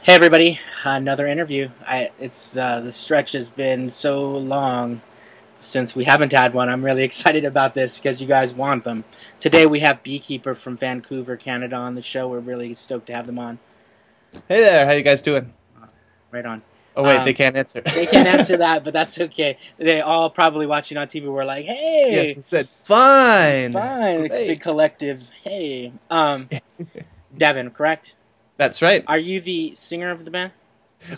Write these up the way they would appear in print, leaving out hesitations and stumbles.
Hey everybody, another interview. The stretch has been so long since we haven't had one. I'm really excited about this because you guys want them. Today we have Beekeeper from Vancouver, Canada on the show. We're really stoked to have them on. Hey there, how you guys doing? Right on. Oh wait, they can't answer. They can't answer that, but that's okay. They all probably watching on TV were like, Yes, "Hey, I said fine. fine, big Great. collective. Hey, Devon, correct? That's right. Are you the singer of the band?"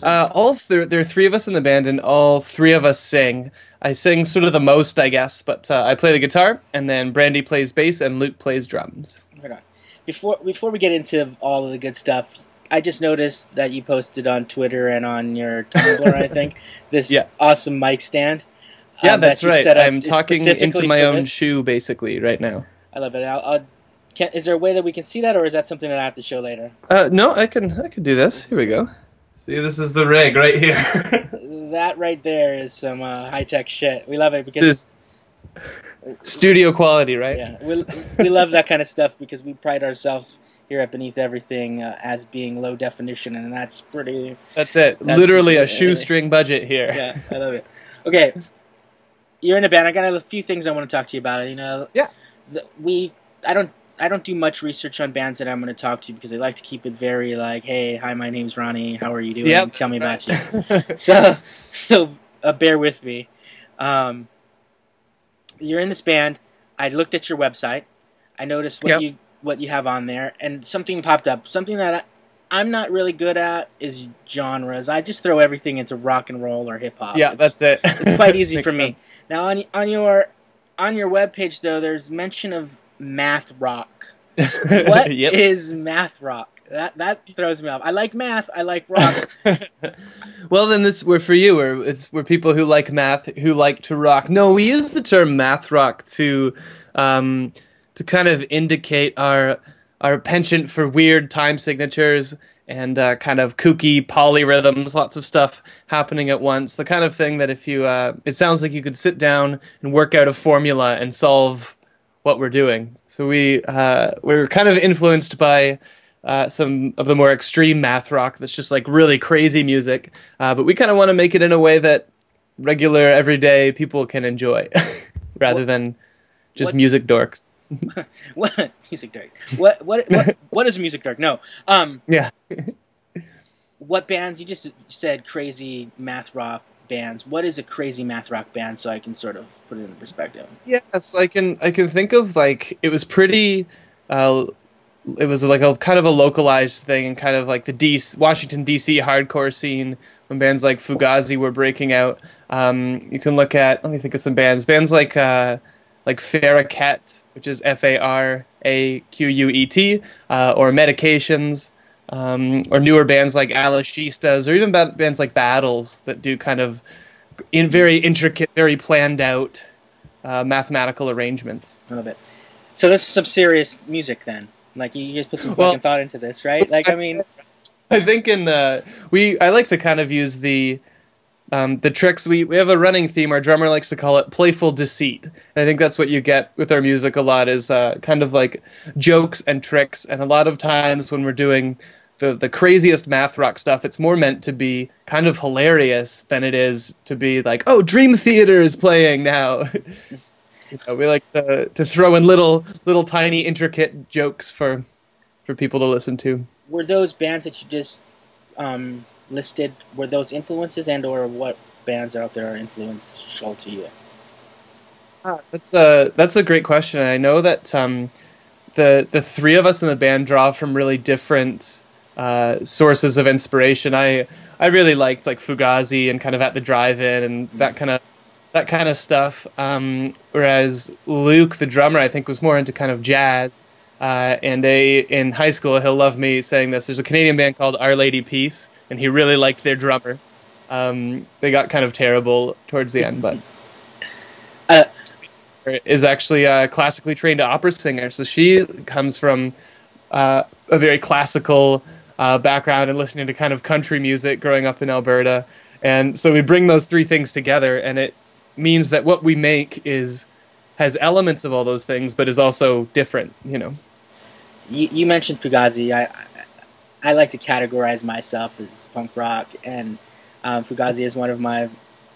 There are three of us in the band, and all three of us sing. I sing sort of the most, I guess, but I play the guitar, and then Brandy plays bass, and Luke plays drums. Right on. Before we get into all of the good stuff, I just noticed that you posted on Twitter and on your Tumblr, I think, this Yeah, awesome mic stand. yeah, that's that you right. set up I'm talking into specifically my for own this. shoe, basically, right now. I love it. Is there a way that we can see that, or is that something that I have to show later? No, I can do this. Here we go. See, this is the rig right here. That right there is some high tech shit. We love it This because is studio quality, right? yeah, we love that kind of stuff because we pride ourselves here at Beneath Everything as being low definition, and that's pretty. That's it. That's Literally a shoestring budget here. Yeah, I love it. Okay, you're in a band. I got a few things I want to talk to you about. Yeah. The, we I don't do much research on bands that I'm going to talk to because I like to keep it very like, hey, hi, my name's Ronnie. How are you doing? Yep, Tell me that's about you. right. So bear with me. You're in this band. I looked at your website. I noticed Yep. what you have on there, and something popped up. Something that I'm not really good at is genres. I just throw everything into rock and roll or hip hop. Yeah, that's it. It's quite easy for Makes me. sense. Now on your webpage though, there's mention of math rock. What is Yep. math rock? That throws me off. I like math. I like rock. Well, then we're for you. We're people who like math, who like to rock. No, we use the term math rock to kind of indicate our penchant for weird time signatures and kind of kooky polyrhythms, lots of stuff happening at once. The kind of thing that if you, it sounds like you could sit down and work out a formula and solve what we're doing. So we're kind of influenced by some of the more extreme math rock that's just like really crazy music, but we kind of want to make it in a way that regular, everyday people can enjoy, rather What than just what music dorks. what music dark? What is music dark? No. Yeah. What bands? You just said crazy math rock bands. What is a crazy math rock band? So I can sort of put it in perspective. Yeah, so I can think of like it was pretty it was like a kind of a localized thing and kind of like the Washington DC hardcore scene when bands like Fugazi were breaking out. You can look at, let me think of some bands like Farraquet, which is Faraquet, or Medications, or newer bands like Alashistas, or even bands like Battles that do kind of in very intricate, very planned out mathematical arrangements. A little bit. So this is some serious music then. Like you just put some fucking Well, thought into this, right? Like I mean, I think I like to kind of use the tricks. We have a running theme. Our drummer likes to call it playful deceit. And I think that's what you get with our music a lot is kind of like jokes and tricks. And a lot of times when we're doing the craziest math rock stuff, it's more meant to be kind of hilarious than it is to be like, oh, Dream Theater is playing now. We like to throw in little tiny intricate jokes for people to listen to. were those bands that you just listed? Were those influences and/or what bands out there are influential to you? That's a great question. I know that the three of us in the band draw from really different sources of inspiration. I really liked like Fugazi and kind of At the Drive-In and that kind of stuff. Whereas Luke, the drummer, I think was more into kind of jazz. And in high school, he'll love me saying this. There's a Canadian band called Our Lady Peace, and he really liked their drummer. They got kind of terrible towards the end, but Uh, is actually a classically trained opera singer. So she comes from a very classical background and listening to kind of country music growing up in Alberta. And so we bring those three things together, and it means that what we make has elements of all those things, but is also different. you mentioned Fugazi. I like to categorize myself as punk rock, and Fugazi is one of my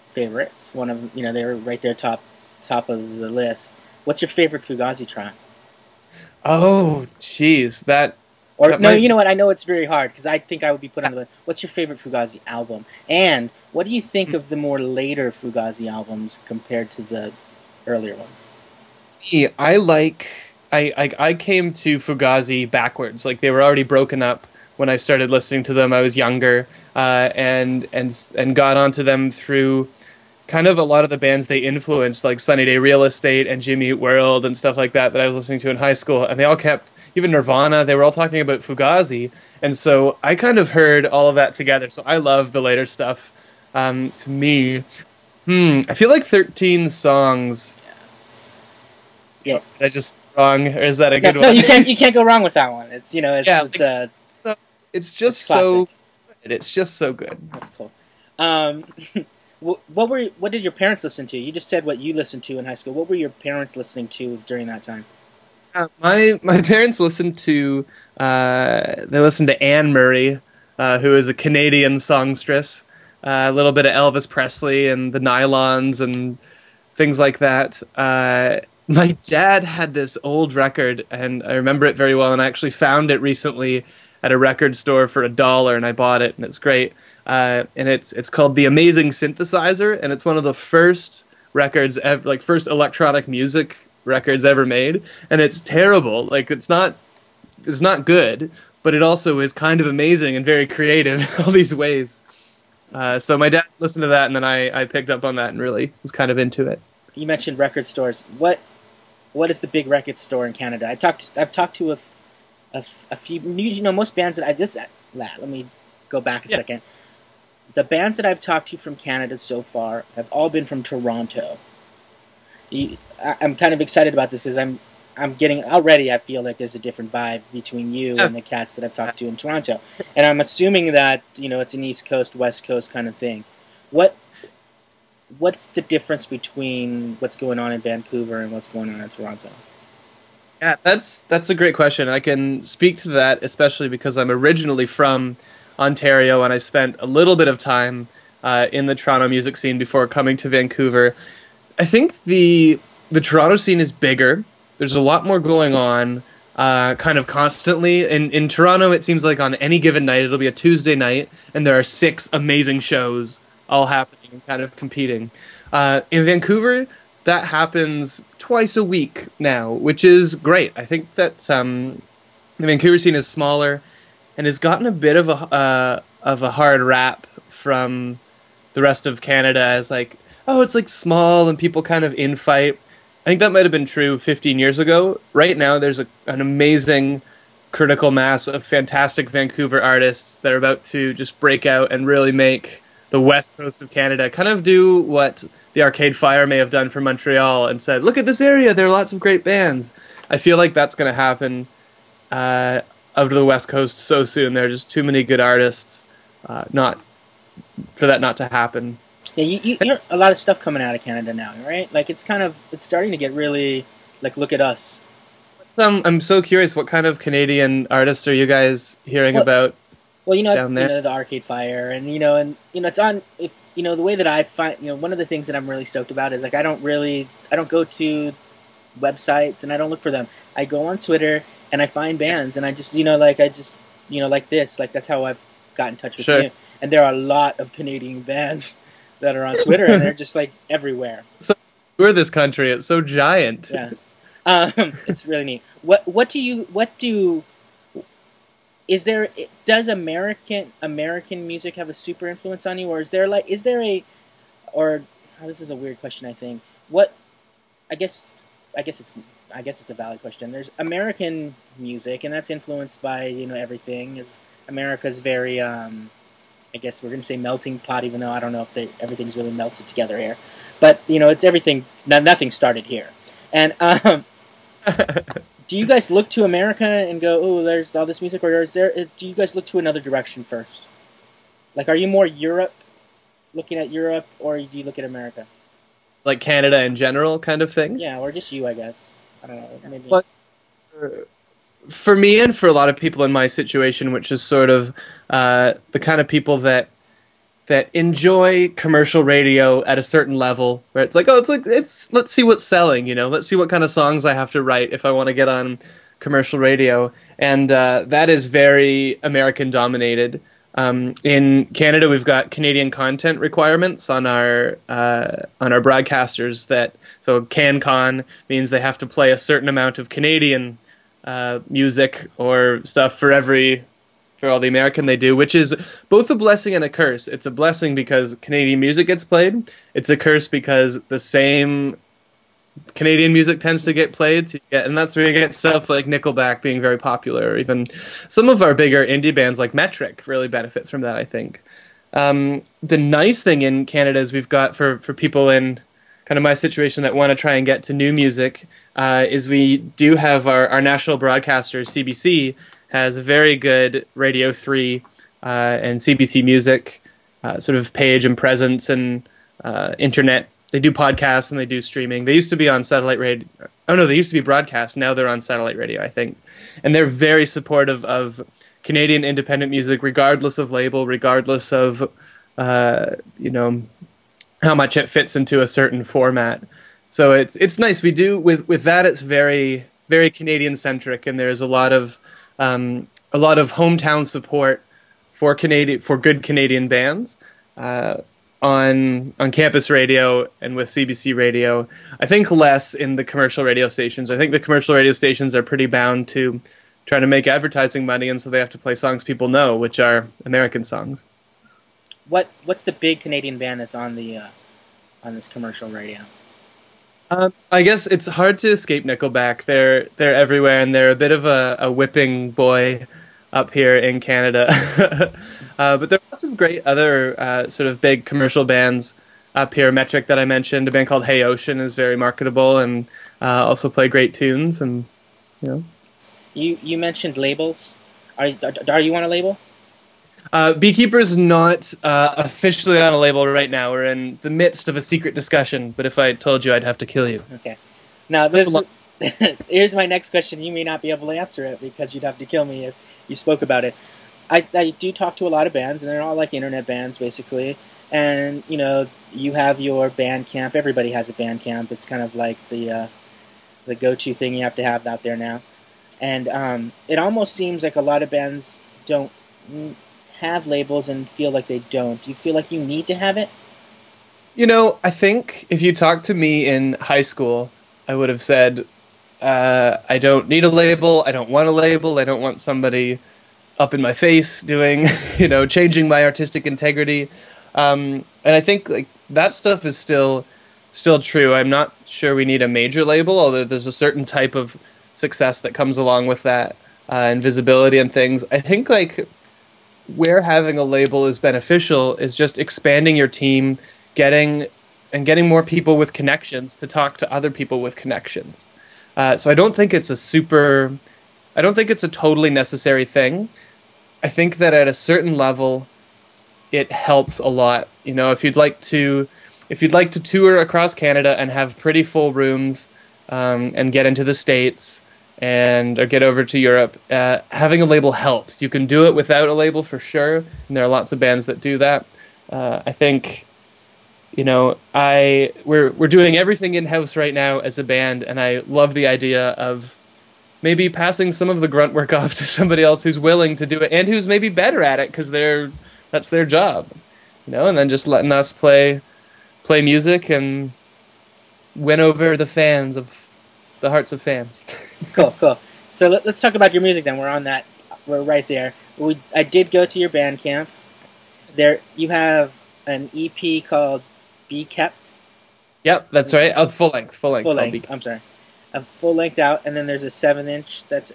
favorites. One of they were right there top of the list. What's your favorite Fugazi track? Oh, jeez, Or that no, might you know be. what? I know it's very hard because I think I would be put on the list. What's your favorite Fugazi album? And what do you think of the more later Fugazi albums compared to the earlier ones? I like I came to Fugazi backwards. Like they were already broken up when I started listening to them. I was younger, and got onto them through kind of a lot of the bands they influenced, like Sunny Day Real Estate and Jimmy Eat World and stuff like that I was listening to in high school. And they all kept, even Nirvana, they were all talking about Fugazi. And so I kind of heard all of that together. So I love the later stuff. To me, I feel like 13 songs. Yeah, Did I just wrong, or is that a no, good no, one? you can't go wrong with that one. It's Yeah, it's like, so- it's it's just so classic. good. It's just so good. That's cool. Um, what did your parents listen to? You just said what you listened to in high school. What were your parents listening to during that time? My parents listened to they listened to Anne Murray, who is a Canadian songstress. A little bit of Elvis Presley and the Nylons and things like that. My dad had this old record, and I remember it very well. And I actually found it recently at a record store for $1, and I bought it, and it's great. And it's called The Amazing Synthesizer, and it's one of the first records, like first electronic music records ever made. And it's terrible. Like it's not good, but it also is kind of amazing and very creative in all these ways. So my dad listened to that, and then I picked up on that and really was kind of into it. You mentioned record stores. What is the big record store in Canada? I've talked to a few. Most bands that I just let me go back a Yeah. second. The bands that I've talked to from Canada so far have all been from Toronto. I'm kind of excited about this because I'm getting already. I feel like there's a different vibe between you Yeah. and the cats that I've talked to in Toronto, and I'm assuming that it's an East Coast West Coast kind of thing. What what's the difference between what's going on in Vancouver and what's going on in Toronto? Yeah, that's a great question. I can speak to that, especially because I'm originally from Ontario and I spent a little bit of time in the Toronto music scene before coming to Vancouver. I think the Toronto scene is bigger. There's a lot more going on, kind of constantly. In Toronto, it seems like on any given night, it'll be a Tuesday night, and there are six amazing shows all happening, kind of competing. In Vancouver, that happens twice a week now, which is great. I think that the Vancouver scene is smaller and has gotten a bit of a hard rap from the rest of Canada as like, oh, it's like small and people kind of infight. I think that might have been true 15 years ago. Right now, there's an amazing critical mass of fantastic Vancouver artists that are about to just break out and really make the west coast of Canada kind of do what the Arcade Fire may have done for Montreal and said, look at this area, there are lots of great bands. I feel like that's going to happen out of the west coast so soon. There are just too many good artists not for that not to happen. Yeah, you hear a lot of stuff coming out of Canada now, right? Like it's starting to get really like look at us. I'm so curious, what kind of Canadian artists are you guys hearing Well, about well, down there? the Arcade Fire, and it's on. If the way that I find, one of the things that I'm really stoked about is like I don't go to websites and I don't look for them. I go on Twitter and I find bands and I just like this, like that's how I've got in touch with Sure. you. And there are a lot of Canadian bands that are on Twitter and they're just like everywhere. So we're this country. It's so giant. Yeah. It's really neat. Does American music have a super influence on you, or this is a weird question, I think. What, I guess, I guess it's a valid question. There's American music, and that's influenced by, everything. Is America's very, I guess we're going to say melting pot, even though I don't know if everything's really melted together here. But, it's everything, nothing started here. And, do you guys look to America and go, oh, there's all this music, or do you guys look to another direction first? Like, are you more looking at Europe, or do you look at America? Like Canada in general kind of thing? Yeah, or just you, I guess. I don't know, maybe. Well, for me and for a lot of people in my situation, which is sort of the kind of people that enjoy commercial radio at a certain level, where it's like, oh, it's let's see what's selling, let's see what kind of songs I have to write if I want to get on commercial radio, and that is very American dominated. In Canada, we've got Canadian content requirements on our broadcasters. So CanCon means they have to play a certain amount of Canadian music or stuff for all the American they do, which is both a blessing and a curse. It's a blessing because Canadian music gets played. It's a curse because the same Canadian music tends to get played, and that's where you get stuff like Nickelback being very popular, or even some of our bigger indie bands like Metric really benefits from that, I think. The nice thing in Canada is we've got, for people in kind of my situation that want to try and get to new music, is we do have our national broadcaster, CBC, has a very good Radio 3 and CBC Music sort of page and presence and internet. They do podcasts and they do streaming. They used to be on satellite radio. Oh no, they used to be broadcast. Now they're on satellite radio, I think. And they're very supportive of Canadian independent music, regardless of label, regardless of how much it fits into a certain format. So it's nice. We do with that. It's very very Canadian centric, and there's a lot of hometown support for good Canadian bands. On campus radio and with CBC radio. I think less in the commercial radio stations. I think the commercial radio stations are pretty bound to trying to make advertising money, and so they have to play songs people know, which are American songs. What's the big Canadian band that's on this commercial radio? I guess it's hard to escape Nickelback. They're everywhere, and they're a bit of a whipping boy up here in Canada. But there are lots of great other sort of big commercial bands up here. Metric, that I mentioned, a band called Hey Ocean, is very marketable and also play great tunes. And you mentioned labels. Are you on a label? Beekeeper's not officially on a label right now. We're in the midst of a secret discussion, but if I told you, I'd have to kill you. Okay. Now, here's my next question. You may not be able to answer it because you'd have to kill me if you spoke about it. I do talk to a lot of bands, and they're all like internet bands, basically. And, you have your band camp. Everybody has a band camp. It's kind of like the go-to thing you have to have out there now. And it almost seems like a lot of bands don't have labels and feel like they don't. Do you feel like you need to have it? I think if you talked to me in high school, I would have said, I don't need a label, I don't want a label, I don't want somebody up in my face doing, changing my artistic integrity. And I think like that stuff is still true. I'm not sure we need a major label, although there's a certain type of success that comes along with that, and visibility and things. I think like where having a label is beneficial is just expanding your team, getting more people with connections to talk to other people with connections. So I don't think it's a totally necessary thing. I think that at a certain level, it helps a lot. If you'd like to tour across Canada and have pretty full rooms, and get into the States or get over to Europe, having a label helps. You can do it without a label for sure, and there are lots of bands that do that. I think, we're doing everything in-house right now as a band, and I love the idea of maybe passing some of the grunt work off to somebody else who's willing to do it and who's maybe better at it because that's their job, and then just letting us play music and win over the hearts of fans. Cool. So let's talk about your music then. We're right there. I did go to your Bandcamp. There you have an EP called Be Kept. Yep, that's right. Full length. I'm sorry. A full length out, and then there's a 7-inch that's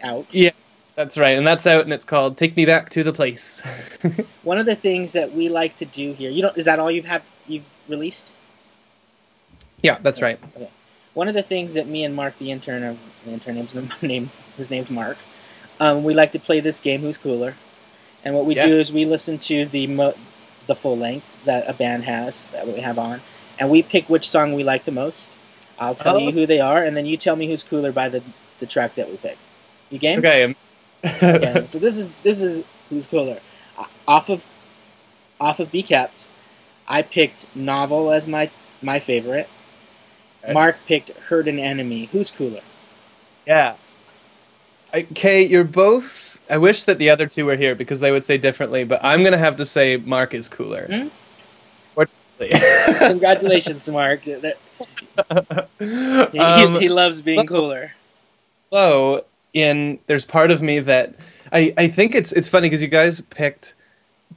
out. Yeah, that's right, and that's out, and it's called "Take Me Back to the Place." One of the things that we like to do here, is that all you've released? Yeah, that's right. Okay. One of the things that me and Mark, his name's Mark, we like to play this game, Who's Cooler, and what we do is we listen to the full length that a band has that we have on, and we pick which song we like the most. I'll tell you who they are, and then you tell me who's cooler by the track that we pick. You game? Okay. Okay. So this is who's cooler. Off of Be Kept, I picked Novel as my favorite. Okay. Mark picked Hurt an Enemy. Who's cooler? Yeah. Okay, you're both. I wish that the other two were here because they would say differently, but I'm gonna have to say Mark is cooler. Hmm? Fortunately. Congratulations, Mark. He loves being cooler. So, there's part of me that I think it's funny because you guys picked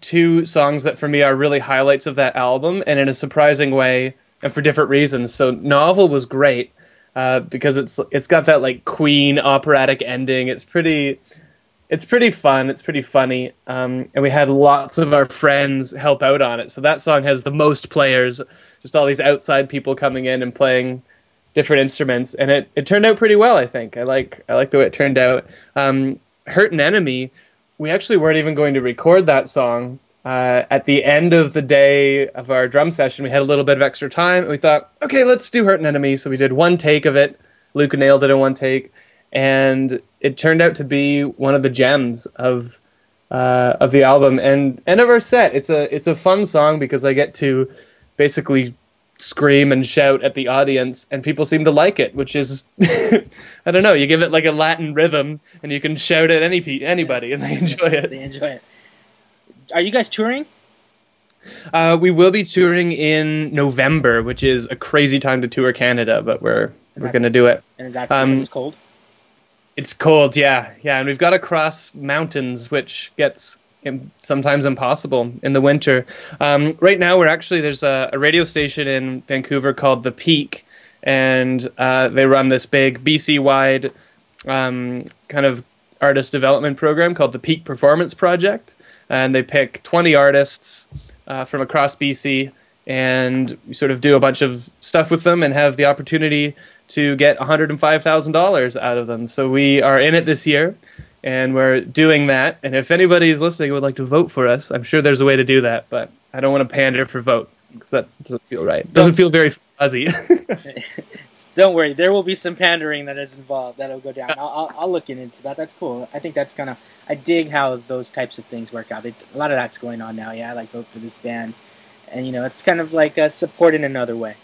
two songs that for me are really highlights of that album, and in a surprising way, and for different reasons. So, Novel was great because it's got that like Queen operatic ending. It's pretty fun. It's pretty funny. And we had lots of our friends help out on it. So that song has the most players, just all these outside people coming in and playing different instruments. And it turned out pretty well, I think. I like the way it turned out. Hurt an Enemy, we actually weren't even going to record that song. At the end of the day of our drum session, we had a little bit of extra time. And we thought, okay, let's do Hurt an Enemy. So we did one take of it. Luke nailed it in one take. And it turned out to be one of the gems of the album and of our set. It's a fun song because I get to basically scream and shout at the audience, and people seem to like it, which is I don't know. You give it like a Latin rhythm, and you can shout at anybody, and they enjoy it. They enjoy it. Are you guys touring? We will be touring in November, which is a crazy time to tour Canada, but we're going to do it. And is that because it's cold? It's cold, yeah, and we've got to cross mountains, which gets sometimes impossible in the winter. Right now, there's a radio station in Vancouver called The Peak, and they run this big BC-wide kind of artist development program called the Peak Performance Project, and they pick 20 artists from across BC, and we sort of do a bunch of stuff with them and have the opportunity to get $105,000 out of them. So we are in it this year, and we're doing that. And if anybody's listening and would like to vote for us, I'm sure there's a way to do that, but I don't want to pander for votes because that doesn't feel right. It doesn't feel very fuzzy. Don't worry, there will be some pandering that is involved. That'll go down. I'll look into that. That's cool. I think that's kind of. I dig how those types of things work out. A lot of that's going on now. Yeah, I like vote for this band, and it's kind of like support in another way.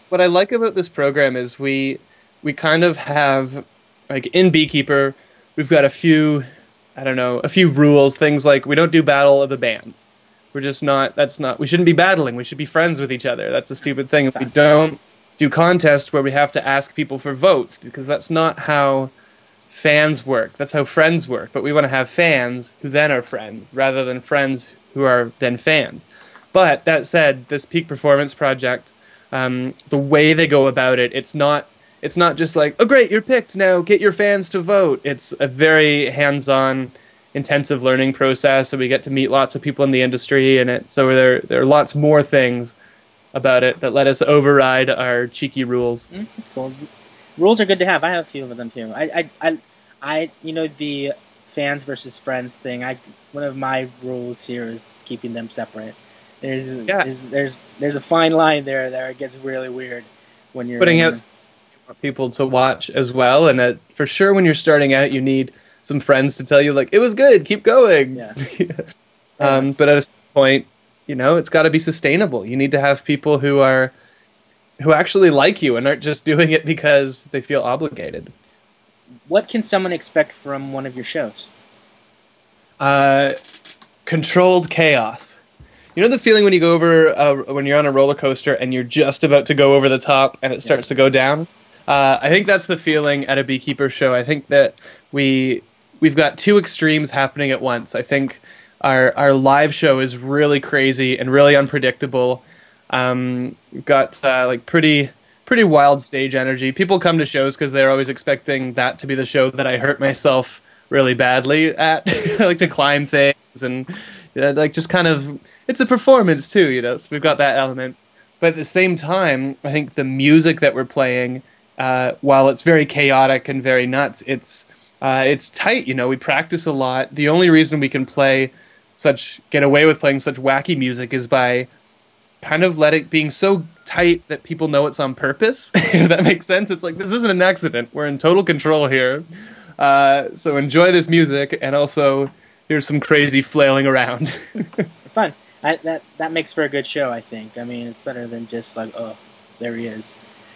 What I like about this program is we kind of have, like in Beekeeper, we've got a few rules, things like we don't do battle of the bands. We're just we shouldn't be battling, we should be friends with each other. That's a stupid thing. We don't do contests where we have to ask people for votes, because that's not how fans work. That's how friends work. But we want to have fans who then are friends, rather than friends who are then fans. But that said, this Peak Performance Project, the way they go about it, it's not just like, oh great, you're picked, now get your fans to vote. It's a very hands-on, intensive learning process, so we get to meet lots of people in the industry, and so there are lots more things about it that let us override our cheeky rules. That's cool. Rules are good to have. I have a few of them too. I the fans versus friends thing. One of my rules here is keeping them separate. There's a fine line there that it gets really weird when you're putting out people to watch as well, and for sure when you're starting out you need some friends to tell you like it was good, keep going. Yeah. But at a point, it's got to be sustainable. You need to have people who actually like you and aren't just doing it because they feel obligated. What can someone expect from one of your shows? Controlled chaos. You know the feeling when you go over when you're on a roller coaster and you're just about to go over the top and it starts to go down? I think that's the feeling at a Beekeeper show. I think that we've got two extremes happening at once. I think our live show is really crazy and really unpredictable. We've got like pretty wild stage energy. People come to shows because they're always expecting that to be the show that I hurt myself really badly at. I like to climb things and like just kind of, it's a performance too, so we've got that element. But at the same time, I think the music that we're playing, while it's very chaotic and very nuts, it's tight. We practice a lot. The only reason we can get away with playing such wacky music is by kind of being so tight that people know it's on purpose. If that makes sense, it's like this isn't an accident. We're in total control here. So enjoy this music, and also here's some crazy flailing around. Fun. That makes for a good show, I think. I mean, it's better than just like, oh, there he is.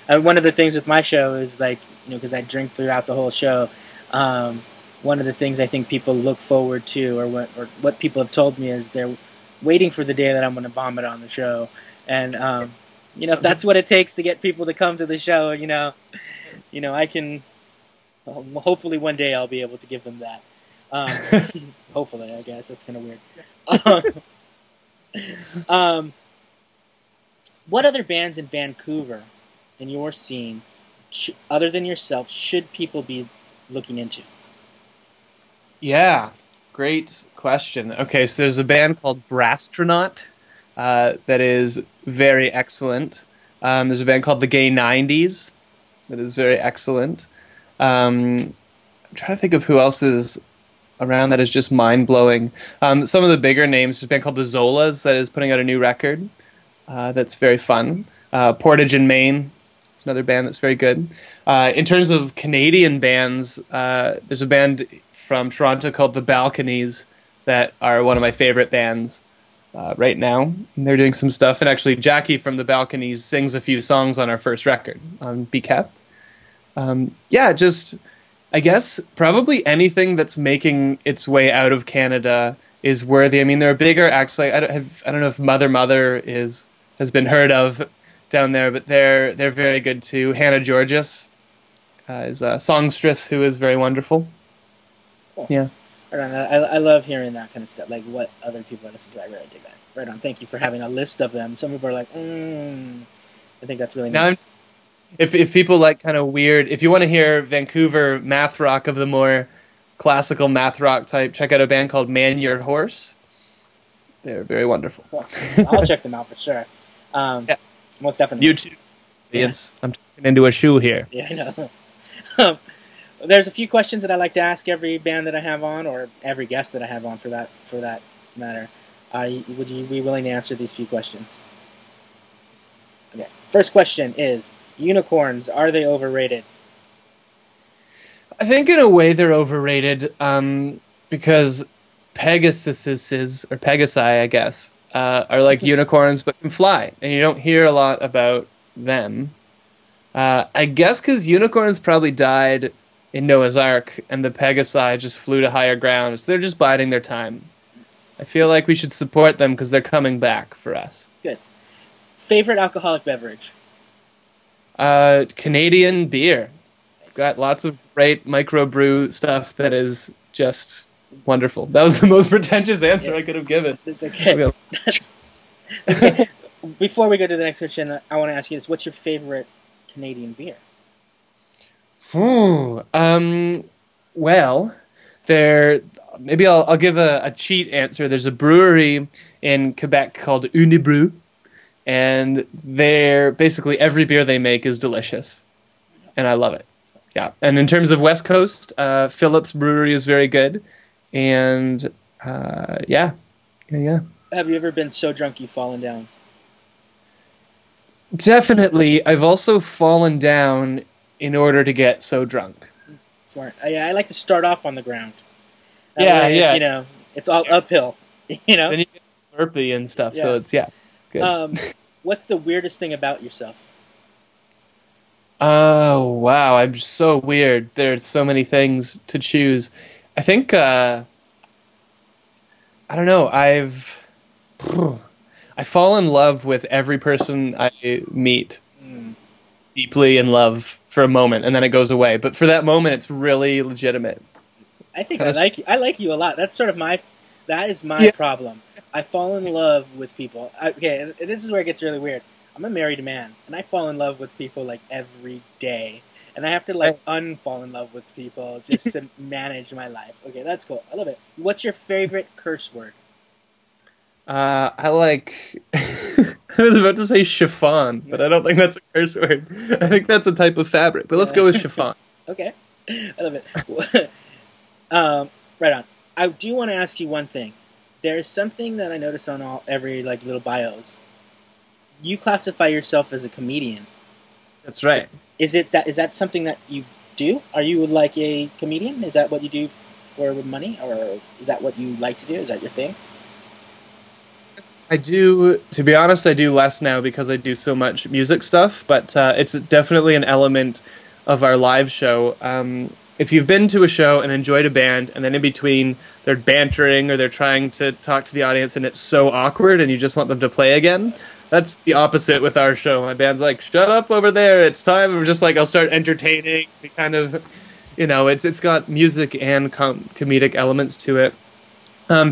One of the things with my show is like, because I drink throughout the whole show. One of the things I think people look forward to, or what people have told me, is they're waiting for the day that I'm going to vomit on the show. And if that's what it takes to get people to come to the show, I can. Hopefully, one day I'll be able to give them that. Hopefully, I guess that's kind of weird. What other bands in Vancouver, in your scene, other than yourself, should people be looking into? Yeah, great question. Okay, so there's a band called Brastronaut that is very excellent. There's a band called the Gay 90s that is very excellent. I'm trying to think of who else is around that is just mind-blowing. Some of the bigger names, there's a band called the Zolas that is putting out a new record that's very fun. Portage in Maine is another band that's very good. In terms of Canadian bands, there's a band from Toronto called the Balconies that are one of my favorite bands right now. And they're doing some stuff, and actually Jackie from the Balconies sings a few songs on our first record on Be Kept. Just I guess probably anything that's making its way out of Canada is worthy. I mean, there are bigger acts like I don't know if Mother has been heard of down there, but they're very good too. Hannah Georges is a songstress who is very wonderful. Cool. Yeah. Right on. I love hearing that kind of stuff. Like what other people are listening to. I really dig that. Right on. Thank you for having a list of them. Some people are like, I think that's really nice. If people like kind of weird, if you want to hear Vancouver math rock of the more classical math rock type, check out a band called Man Your Horse. They're very wonderful. Cool. I'll check them out for sure. Yeah. Most definitely. You too. Yeah. I'm talking into a shoe here. Yeah, I know. There's a few questions that I like to ask every band that I have on, or every guest that I have on for that matter. Would you be willing to answer these few questions? Okay. First question is, unicorns, are they overrated? I think in a way they're overrated because Pegasuses, or Pegasi, I guess, are like unicorns but can fly, and you don't hear a lot about them. I guess because unicorns probably died in Noah's Ark, and the Pegasi just flew to higher ground, so they're just biding their time. I feel like we should support them because they're coming back for us. Good. Favorite alcoholic beverage? Canadian beer. Nice. Got lots of great microbrew stuff that is just wonderful. That was the most pretentious answer I could have given. That's okay. That's okay. Before we go to the next question, I want to ask you this. What's your favorite Canadian beer? Well, maybe I'll give a cheat answer. There's a brewery in Quebec called Unibrew, and they're basically every beer they make is delicious, and I love it. Yeah, and in terms of West Coast, Phillips Brewery is very good, and yeah. Have you ever been so drunk you've fallen down? Definitely. I've also fallen down in order to get so drunk. Smart. I like to start off on the ground. That way, it's all uphill. Then you get burpee and stuff, so it's good. What's the weirdest thing about yourself? Oh, wow, I'm so weird. There's so many things to choose. I think, I don't know, I fall in love with every person I meet. Deeply in love for a moment, and then it goes away. But for that moment, it's really legitimate. I think I like you a lot. That's sort of that is my problem. I fall in love with people. Okay, and this is where it gets really weird. I'm a married man, and I fall in love with people like every day. And I have to unfall in love with people just to manage my life. Okay, that's cool. I love it. What's your favorite curse word? I like... I was about to say chiffon, but I don't think that's a curse word. I think that's a type of fabric, but let's go with chiffon. Okay. I love it. Right on. I do want to ask you one thing. There's something that I noticed on every little bios. you classify yourself as a comedian. That's right. Is that something that you do? Are you like a comedian? Is that what you do for money, or is that what you like to do? Is that your thing? I do, to be honest, I do less now because I do so much music stuff, but it's definitely an element of our live show. If you've been to a show and enjoyed a band, and then in between they're bantering or they're trying to talk to the audience and it's so awkward and you just want them to play again, that's the opposite with our show. My band's like, shut up over there, it's time. We're just like, I'll start entertaining. We kind of, it's got music and comedic elements to it.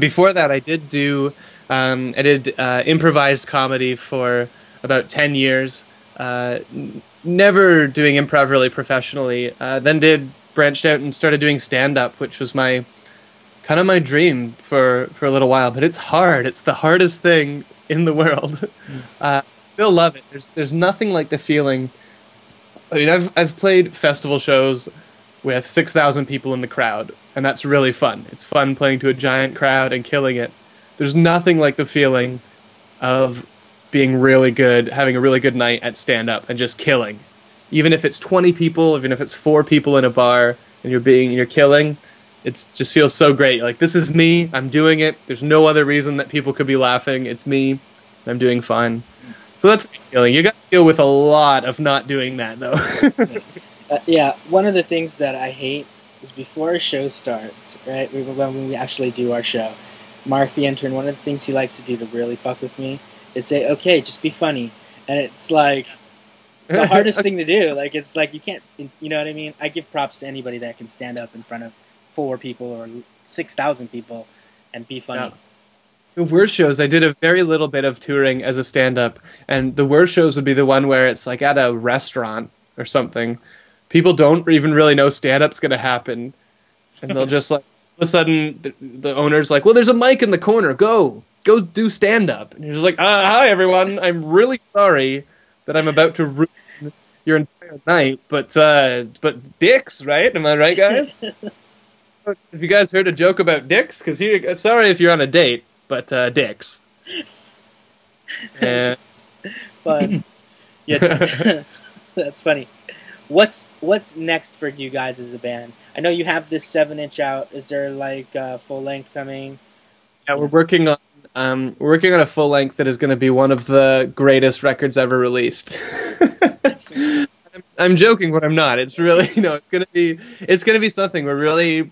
Before that, I did improvised comedy for about 10 years, never doing improv really professionally. Then branched out and started doing stand-up, which was my kind of my dream for a little while. But it's hard. It's the hardest thing in the world. Still love it. There's nothing like the feeling. I mean, I've played festival shows with 6,000 people in the crowd, and that's really fun. It's fun playing to a giant crowd and killing it. There's nothing like the feeling of being really good, having a really good night at stand-up and just killing. Even if it's 20 people, even if it's 4 people in a bar and you're killing, it just feels so great. Like, this is me, I'm doing it. There's no other reason that people could be laughing. It's me, I'm doing fine. So that's the feeling. You got to deal with a lot of not doing that, though. Yeah, one of the things that I hate is before a show starts, right, when we actually do our show, Mark, the intern, one of the things he likes to do to really fuck with me is say, okay, just be funny. And it's like the hardest thing to do. Like, it's like you can't, you know what I mean? I give props to anybody that can stand up in front of 4 people or 6,000 people and be funny. Yeah. The worst shows, I did a very little bit of touring as a stand-up, and the worst shows would be the one where it's like at a restaurant or something. People don't even really know stand-up's going to happen, and they'll just like, all of a sudden, the owner's like, well, there's a mic in the corner. Go do stand-up. And you're just like, hi, everyone. I'm really sorry that I'm about to ruin your entire night, but dicks, right? Am I right, guys? Have you guys heard a joke about dicks? Because sorry if you're on a date, but dicks. Fun. Yeah, that's funny. What's next for you guys as a band? I know you have this 7-inch out. Is there like full length coming? Yeah, we're working on a full length that is going to be one of the greatest records ever released. I'm joking, but I'm not. It's really, it's going to be something. We're really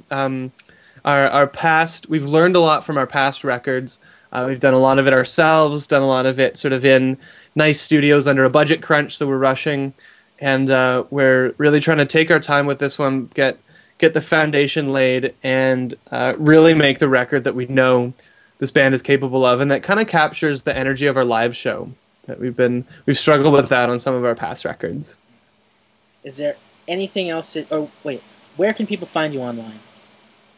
our past. We've learned a lot from our past records. We've done a lot of it ourselves. Done a lot of it sort of in nice studios under a budget crunch, so we're rushing. And we're really trying to take our time with this one, get the foundation laid, and really make the record that we know this band is capable of, and that kind of captures the energy of our live show. That we've struggled with that on some of our past records. Is there anything else? Where can people find you online?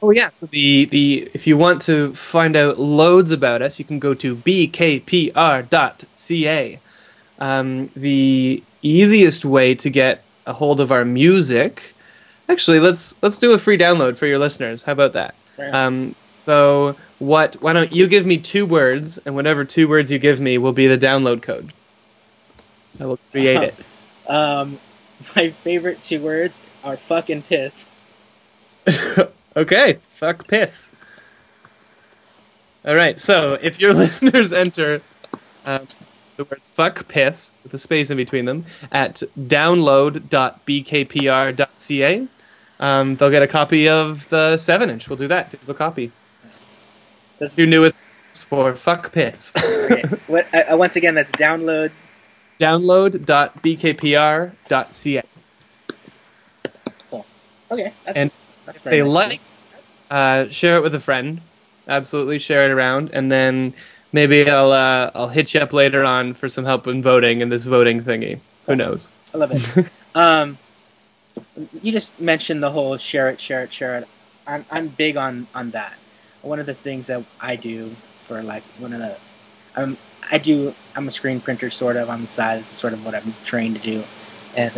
Oh yeah, so if you want to find out loads about us, you can go to beekeeper.ca. The easiest way to get a hold of our music, actually, let's do a free download for your listeners. How about that? Right. So why don't you give me 2 words, and whatever 2 words you give me will be the download code. I will create it. My favorite 2 words are fuck and piss. Okay, fuck piss. All right, so if your listeners enter the words fuck piss with a space in between them at download.bkpr.ca, they'll get a copy of the 7-inch. We'll do that. Digital copy. Nice. That's your newest for fuck piss. Okay. Once again, that's download.bkpr.ca. Cool. Okay. And if they like, share it with a friend. Absolutely, share it around, and then maybe I'll hit you up later on for some help in voting in this voting thingy. Who knows? I love it. You just mentioned the whole share it. I'm big on that. One of the things that I do for like I'm a screen printer sort of on the side. It's sort of what I'm trained to do, and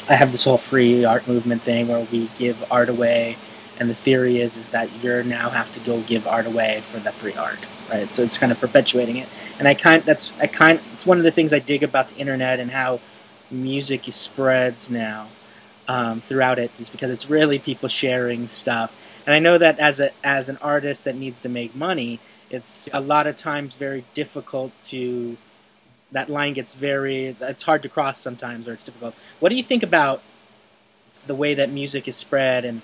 I have this whole free art movement thing where we give art away and the theory is that you now have to go give art away for the free art, right? So it's kind of perpetuating it, and it's one of the things I dig about the internet and how music spreads now throughout it, is because it's really people sharing stuff. And I know that as an artist that needs to make money, it's a lot of times very difficult to, that line gets it's hard to cross sometimes, or it's difficult. What do you think about the way that music is spread and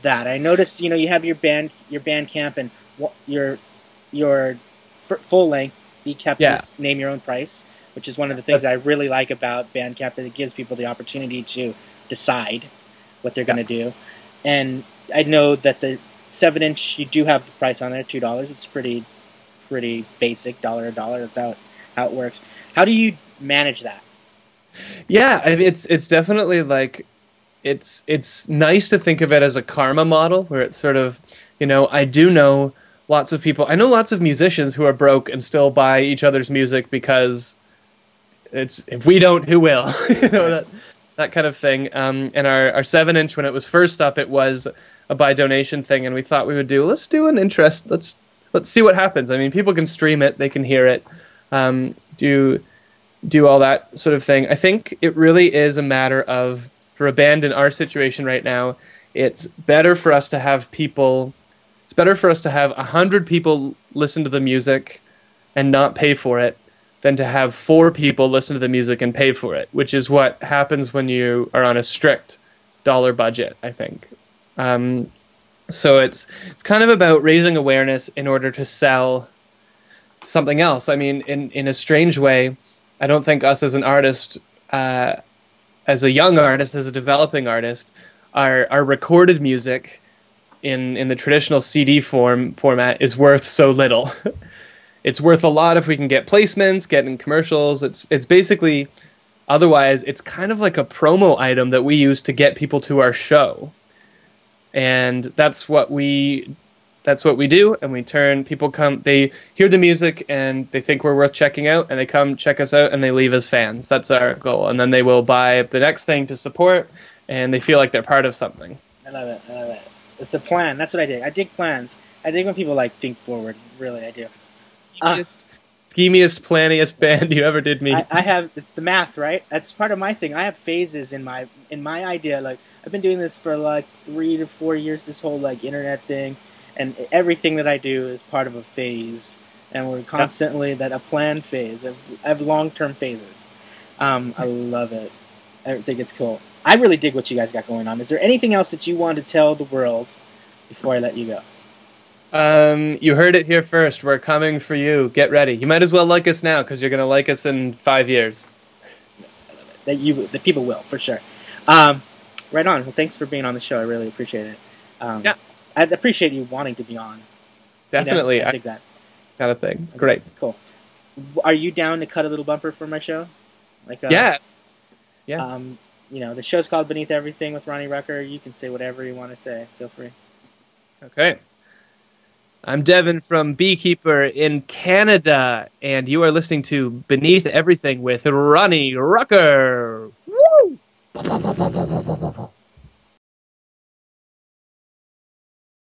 that? I noticed, you have your Bandcamp and your full length, Be Kept, just name your own price, which is one of the things I really like about Bandcamp, that it gives people the opportunity to decide what they're going to do. And I know that the 7-inch, you do have the price on there, $2. It's pretty basic, $1 a dollar. That's how it works. How do you manage that? Yeah, it's definitely like, it's nice to think of it as a karma model, where it's sort of, I do know lots of people. I know lots of musicians who are broke and still buy each other's music because if we don't, who will? That kind of thing. And our 7-inch, when it was first up, it was a by donation thing, and we thought we would let's do an interest. Let's see what happens. I mean, people can stream it, they can hear it, do all that sort of thing. I think it really is a matter of, for a band in our situation right now, it's better for us to have 100 people listen to the music and not pay for it than to have 4 people listen to the music and pay for it, which is what happens when you are on a strict dollar budget, I think. So it's kind of about raising awareness in order to sell something else. I mean, in a strange way, I don't think us as an artist, as a young artist, as a developing artist, our recorded music in the traditional CD format is worth so little. It's worth a lot if we can get placements, get in commercials. It's basically, otherwise, it's kind of like a promo item that we use to get people to our show. And that's what we do, and people come, they hear the music and they think we're worth checking out, and they come check us out and they leave as fans. That's our goal. And then they will buy the next thing to support, and they feel like they're part of something. I love it. It's a plan. That's what I dig. I dig plans. I dig when people think forward. Really, I do. Schemiest, planniest band you ever did meet. I have, it's the math, right? That's part of my thing. I have phases in my idea. Like, I've been doing this for 3 to 4 years, this whole internet thing, and everything that I do is part of a phase, and we're constantly a planned phase. I have long-term phases. I love it. I think it's cool. I really dig what you guys got going on. Is there anything else that you want to tell the world before I let you go? You heard it here first. We're coming for you. Get ready. You might as well like us now, because you're going to like us in 5 years. The people will, for sure. Right on. Well, thanks for being on the show. I really appreciate it. I appreciate you wanting to be on. Definitely. I dig that. It's kind of thing. It's great. Cool. Are you down to cut a little bumper for my show? Yeah. The show's called Beneath Everything with Ronnie Rucker. You can say whatever you want to say. Feel free. Okay. I'm Devon from Beekeeper in Canada, and you are listening to Beneath Everything with Ronnie Rucker. Woo!